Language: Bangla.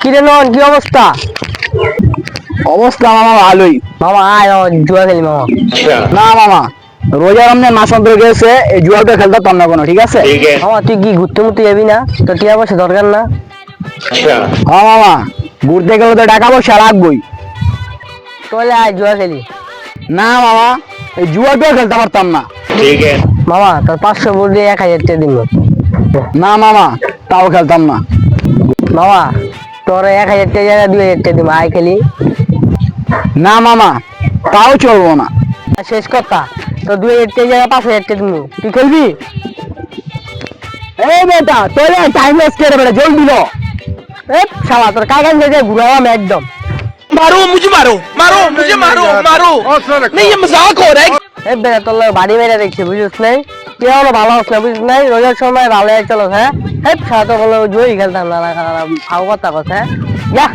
কিরে নন কি অবস্থা? অবস্থা মামা ভালোই। মামা আয় জুয়া খেলি মামা। না মামা, রোজা রমজান মাস অন্তর গেছে, এই জুয়াটা খেলতে পারতাম না কোনো, ঠিক আছে? মামা তুই কি ঘুরতে মুরতে যাবি না? তোর টিয়া পয়সা দরকার না? হ্যাঁ মামা, ঘুরতে গেলে তো টাকা পয়সা লাগবেই। তাহলে আয় জুয়া খেলি। না মামা, এই জুয়াটাও খেলতে পারতাম না। মামা তোর 500 ভোট দিয়ে 1000 টাকা দিব। না মামা, তাও খেলতাম না। মামা তোর 1000 টাকা জায়গা 2000 টাকা দিব, আয় খেলি। না মামা, তাও চলবো না। আর শেষ কথা, তোর 2000 টাকা জায়গা 5000 টাকা দিব, তুই খেলবি? এই বেটা, তোরে টাইম ওয়েস্ট করে বেটা, জলদি লো। এ শালা তোর কাকান জায়গায় ঘুরালাম একদম। मारो मुझे मारो मारो मुझे मारो मारो नहीं ये मजाक हो रहा है এ বেটা তোর লগে বাড়ি মেরে দেখছি, বুঝিস নাই? তুই এখনো ভালো হস না, বুঝিস নাই? রোজার সময় ভালো চলো, হ্যাঁ? এই শালা তো বলে জুয়াই খেলতাম না, ফাও কথা কথা, হ্যাঁ? যা।